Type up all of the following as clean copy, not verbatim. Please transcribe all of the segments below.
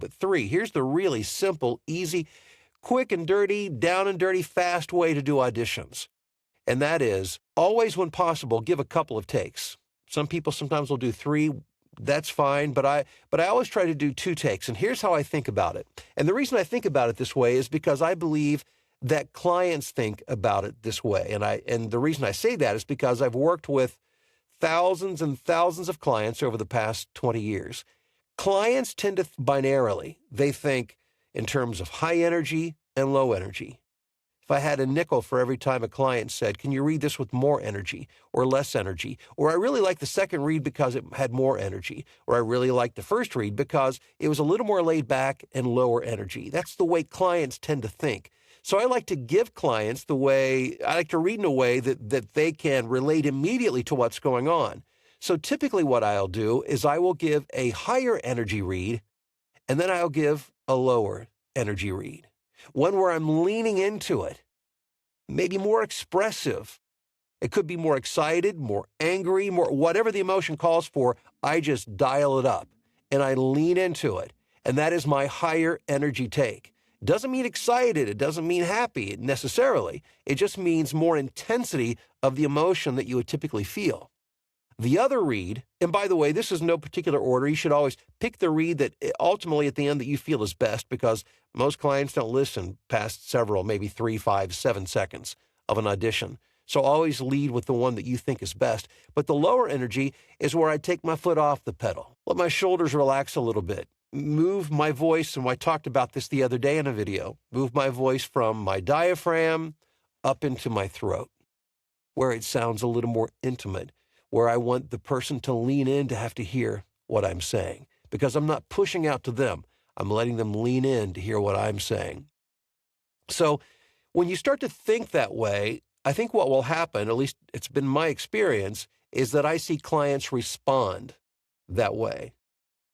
But 3, here's the really simple, easy, quick and dirty, down and dirty, fast way to do auditions. And that is, always when possible, give a couple of takes. Some people sometimes will do 3. That's fine, but I always try to do 2 takes. And here's how I think about it. And the reason I think about it this way is because I believe that clients think about it this way. And the reason I say that is because I've worked with thousands and thousands of clients over the past 20 years. Clients tend to binarily. They think in terms of high energy and low energy. If I had a nickel for every time a client said, can you read this with more energy or less energy? Or I really like the second read because it had more energy. Or I really like the first read because it was a little more laid back and lower energy. That's the way clients tend to think. So I like to give clients I like to read in a way that they can relate immediately to what's going on. So typically what I'll do is I will give a higher energy read, and then I'll give a lower energy read. One where I'm leaning into it, maybe more expressive. It could be more excited, more angry, more whatever the emotion calls for. I just dial it up and I lean into it. And that is my higher energy take. Doesn't mean excited. It doesn't mean happy necessarily. It just means more intensity of the emotion that you would typically feel. The other read, and by the way, this is no particular order. You should always pick the read that ultimately at the end that you feel is best, because most clients don't listen past several, maybe 3, 5, 7 seconds of an audition. So always lead with the one that you think is best. But the lower energy is where I take my foot off the pedal, let my shoulders relax a little bit, move my voice, and I talked about this the other day in a video, move my voice from my diaphragm up into my throat, where it sounds a little more intimate, where I want the person to lean in to have to hear what I'm saying, because I'm not pushing out to them. I'm letting them lean in to hear what I'm saying. So when you start to think that way, I think what will happen, at least it's been my experience, is that I see clients respond that way.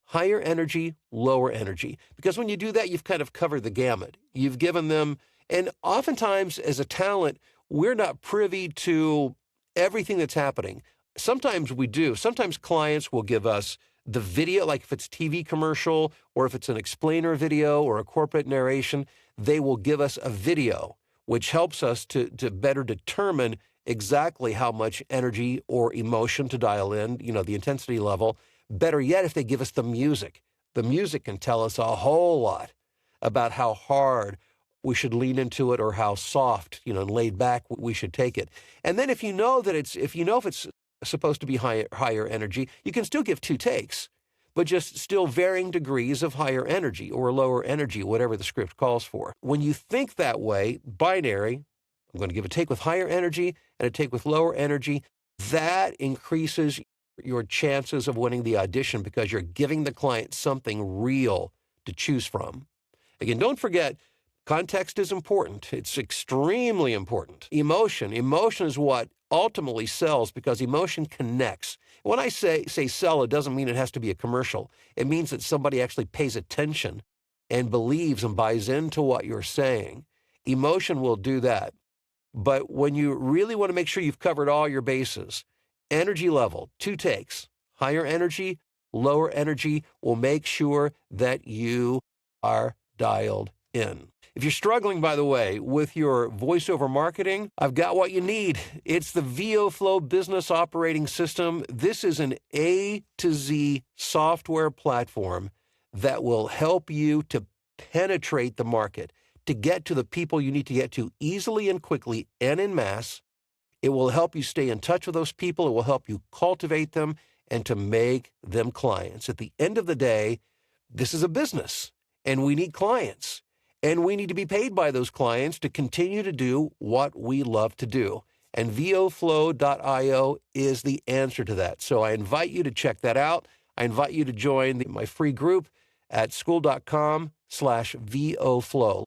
Higher energy, lower energy. Because when you do that, you've kind of covered the gamut. You've given them, and oftentimes as a talent, we're not privy to everything that's happening. Sometimes we do. Sometimes clients will give us the video, like if it's TV commercial or if it's an explainer video or a corporate narration, they will give us a video, which helps us to better determine exactly how much energy or emotion to dial in, the intensity level. Better yet, if they give us the music can tell us a whole lot about how hard we should lean into it or how soft, and laid back we should take it. And then if you know if it's supposed to be higher energy, you can still give 2 takes, but just still varying degrees of higher energy or lower energy, whatever the script calls for. When you think that way, binary, I'm going to give a take with higher energy and a take with lower energy, that increases your chances of winning the audition because you're giving the client something real to choose from. Again, don't forget, context is important. It's extremely important. Emotion is what ultimately sells, because emotion connects. When I say sell, it doesn't mean it has to be a commercial. It means that somebody actually pays attention and believes and buys into what you're saying. Emotion will do that. But when you really want to make sure you've covered all your bases, energy level, 2 takes, higher energy, lower energy will make sure that you are dialed in. If you're struggling, by the way, with your voiceover marketing, I've got what you need. It's the VOFlow Business Operating System. This is an A to Z software platform that will help you to penetrate the market, to get to the people you need to get to easily and quickly and en masse. It will help you stay in touch with those people. It will help you cultivate them and to make them clients. At the end of the day, this is a business, and we need clients. And we need to be paid by those clients to continue to do what we love to do. And VOFlow.io is the answer to that. So I invite you to check that out. I invite you to join my free group at school.com/VOFlow.